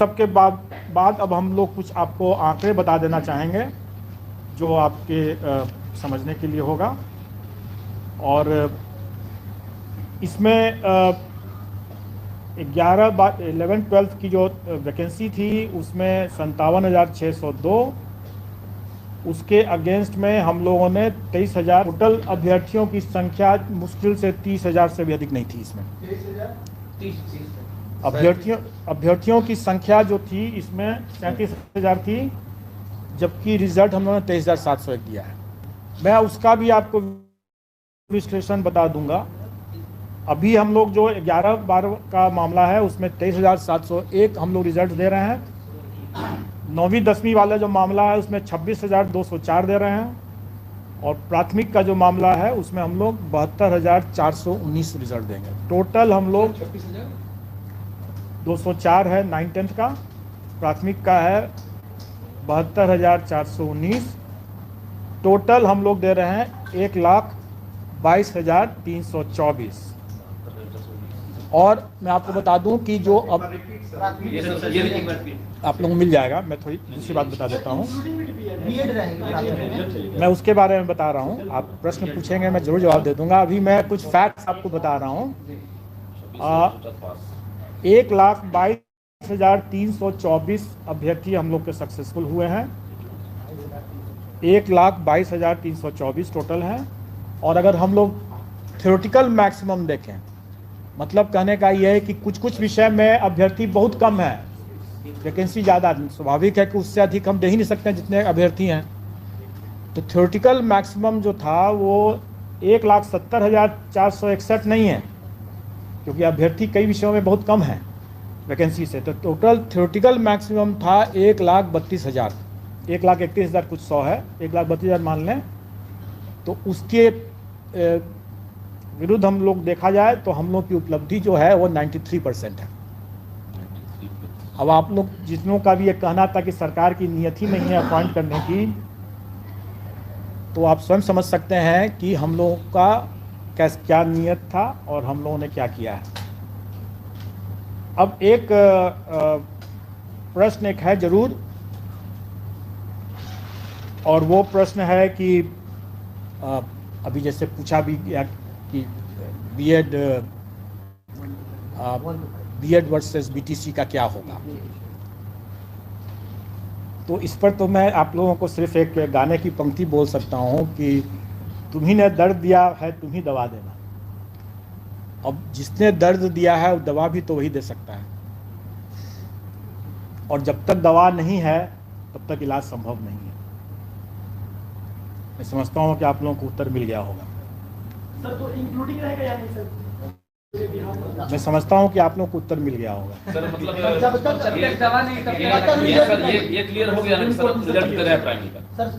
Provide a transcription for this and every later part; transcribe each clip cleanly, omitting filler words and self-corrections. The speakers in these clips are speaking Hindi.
सब के बाद अब हम लोग कुछ आपको आंकड़े बता देना चाहेंगे जो आपके समझने के लिए होगा। और इसमें 11-12 की जो वैकेंसी थी उसमें 57,602, उसके अगेंस्ट में हम लोगों ने 23,000, टोटल अभ्यर्थियों की संख्या मुश्किल से 30,000 से भी अधिक नहीं थी। इसमें अभ्यर्थियों की संख्या जो थी इसमें 37,000 थी, जबकि रिजल्ट हम लोगों ने 23,701 दिया है। मैं उसका भी आपको विश्लेषण बता दूंगा। अभी हम लोग जो 11-12 का मामला है उसमें 23,701 हम लोग रिजल्ट दे रहे हैं। 9वीं-10वीं वाला जो मामला है उसमें 26,204 दे रहे हैं। और प्राथमिक का जो मामला है उसमें हम लोग 72,419 रिजल्ट देंगे। टोटल हम लोग 204 है 9th-10th का, प्राथमिक का है 72,419। टोटल हम लोग दे रहे हैं 1,22,324। और मैं आपको बता दूं कि जो अब आप लोगों को मिल जाएगा, मैं थोड़ी दूसरी बात बता देता हूं, मैं उसके बारे में बता रहा हूं। आप प्रश्न पूछेंगे मैं जरूर जवाब दे दूंगा। अभी मैं कुछ फैक्ट्स आपको बता रहा हूं। 1,22,324 अभ्यर्थी हम लोग के सक्सेसफुल हुए हैं। 1,22,324 टोटल हैं। और अगर हम लोग थ्योरेटिकल मैक्सिमम देखें, मतलब कहने का यह है कि कुछ कुछ विषय में अभ्यर्थी बहुत कम है, वैकेंसी ज़्यादा, स्वाभाविक है कि उससे अधिक हम दे ही नहीं सकते हैं जितने अभ्यर्थी हैं। तो थ्योरेटिकल मैक्सिमम जो था वो 1,70,461 नहीं है, क्योंकि अभ्यर्थी कई विषयों में बहुत कम है वैकेंसी से। तो टोटल थ्योरेटिकल मैक्सिमम था 1,32,000, 1,31,000 कुछ 100 है, 1,32,000 मान लें। तो उसके विरुद्ध हम लोग देखा जाए तो हम लोग की उपलब्धि जो है वो 93% है। अब आप लोग जितनों का भी ये कहना था कि सरकार की नियत ही नहीं है अपॉइंट करने की, तो आप स्वयं समझ सकते हैं कि हम लोगों का क्या नियत था और हम लोगों ने क्या किया है। अब एक प्रश्न एक है जरूर, और वो प्रश्न है कि अभी जैसे पूछा भी गया कि बीएड वर्सेस बीटीसी का क्या होगा। तो इस पर तो मैं आप लोगों को सिर्फ एक गाने की पंक्ति बोल सकता हूँ कि तुम्ही ने दर्द दिया है तुम ही दवा देना। अब जिसने दर्द दिया है वो दवा भी तो वही दे सकता है, और जब तक दवा नहीं है तब तक इलाज संभव नहीं है। मैं समझता हूँ कि आप लोगों को उत्तर मिल गया होगा। सर तो इंक्लूडिंग रहेगा या नहीं सर? मैं समझता हूँ कि आप लोगों को उत्तर मिल गया होगा। सर मतलब जब तक दवा नहीं, तब ये क्लियर हो गया ना सर, रिजल्ट दे रहे हैं प्राइमरी का। सर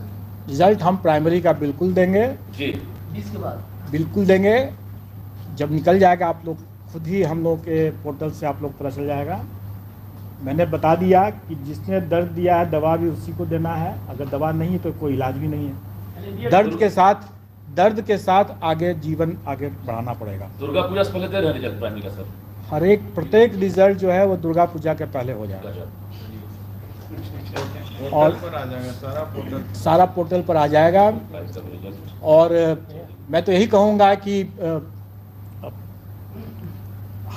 रिजल्ट हम प्राइमरी का बिल्कुल देंगे जी, 20 के बाद बिल्कुल देंगे। जब निकल जाएगा आप लोग खुद ही, हम लोग के पोर्टल से आप लोग पता चल जाएगा। मैंने बता दिया कि जिसने दर्द दिया है दवा भी उसी को देना है, अगर दवा नहीं है तो कोई इलाज भी नहीं है। दर्द के साथ आगे जीवन आगे बढ़ाना पड़ेगा। दुर्गा पूजा से पहले दे रहे हैं रिजल्ट प्राइमरी का सर? प्रत्येक रिजल्ट जो है वो दुर्गा पूजा के पहले हो जाएगा और सारा पोर्टल पर आ जाएगा। और मैं तो यही कहूँगा कि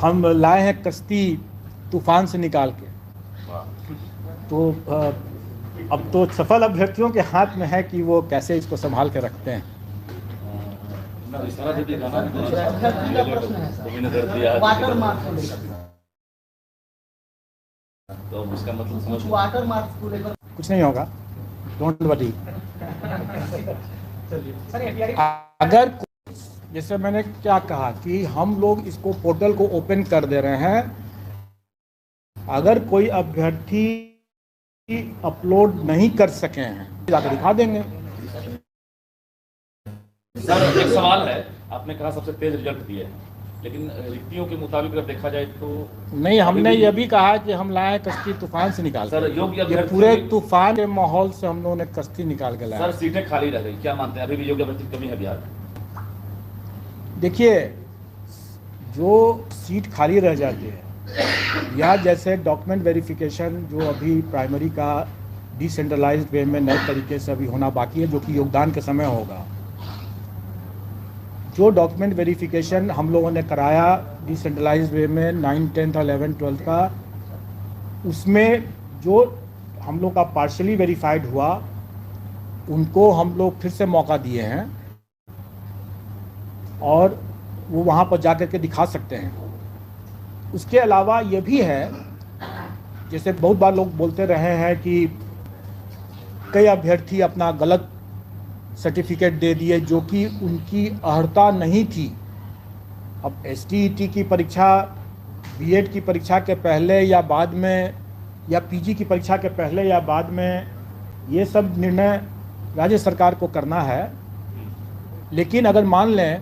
हम लाए हैं कश्ती तूफान से निकाल के, तो अब तो सफल अभ्यर्थियों के हाथ में है कि वो कैसे इसको संभाल के रखते हैं। वाटर मार्क्स को लेकर, तो उसका मतलब समझ वाटर मार्क्स को लेकर कुछ नहीं होगा, डोंट वरी। अगर जैसे मैंने क्या कहा कि हम लोग इसको पोर्टल को ओपन कर दे रहे हैं, अगर कोई अभ्यर्थी अपलोड नहीं कर सके हैं जाकर दिखा देंगे। सर एक सवाल है, आपने कहा सबसे तेज रिजल्ट दिए हैं, लेकिन रिक्तियों के मुताबिक अगर देखा जाए तो नहीं, हमने ये भी कहा कि हम लाए कश्ती तूफान से निकाल सर योग्य अभ्यर्थी, पूरे तूफान के माहौल से हम लोगों ने कश्ती निकाल के लाया। सर सीटें खाली रह गई, क्या मानते हैं अभी भी योग्य अभ्यर्थी की कमी है बिहार में? देखिए, जो सीट खाली रह जाती है या जैसे डॉक्यूमेंट वेरिफिकेशन जो अभी प्राइमरी का डिसेंट्रलाइज्ड वे में नए तरीके से अभी होना बाकी है, जो कि योगदान के समय होगा। जो डॉक्यूमेंट वेरिफिकेशन हम लोगों ने कराया डिसेंट्रलाइज्ड वे में 9, 10th और 11th, 12th का, उसमें जो हम लोग का पार्शली वेरीफाइड हुआ उनको हम लोग फिर से मौका दिए हैं और वो वहाँ पर जा कर के दिखा सकते हैं। उसके अलावा ये भी है, जैसे बहुत बार लोग बोलते रहे हैं कि कई अभ्यर्थी अपना गलत सर्टिफिकेट दे दिए जो कि उनकी अर्हता नहीं थी। अब STET की परीक्षा B.Ed की परीक्षा के पहले या बाद में, या PG की परीक्षा के पहले या बाद में, ये सब निर्णय राज्य सरकार को करना है। लेकिन अगर मान लें,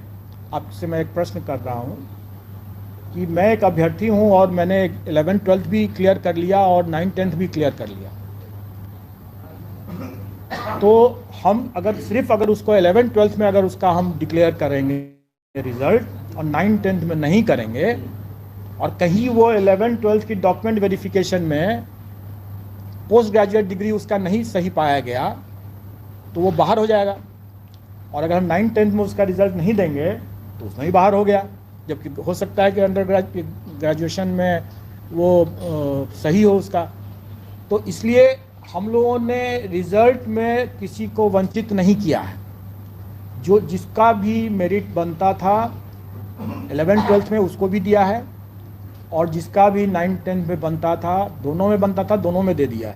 आपसे मैं एक प्रश्न कर रहा हूँ कि मैं एक अभ्यर्थी हूँ और मैंने 11th, 12th भी क्लियर कर लिया और 9, 10th भी क्लियर कर लिया, तो हम अगर उसको 11th, 12th में अगर उसका हम डिक्लेयर करेंगे रिजल्ट और 9, 10th में नहीं करेंगे, और कहीं वो 11th, 12th की डॉक्यूमेंट वेरिफिकेशन में पोस्ट ग्रेजुएट डिग्री उसका नहीं सही पाया गया, तो वो बाहर हो जाएगा। और अगर हम 9, 10th में उसका रिजल्ट नहीं देंगे तो उसमें ही बाहर हो गया, जबकि हो सकता है कि अंडर ग्रेजुएशन में वो सही हो उसका। तो इसलिए हम लोगों ने रिजल्ट में किसी को वंचित नहीं किया है। जो जिसका भी मेरिट बनता था 11th, 12th में उसको भी दिया है, और जिसका भी 9, 10th में बनता था, दोनों में बनता था, दोनों में दे दिया है।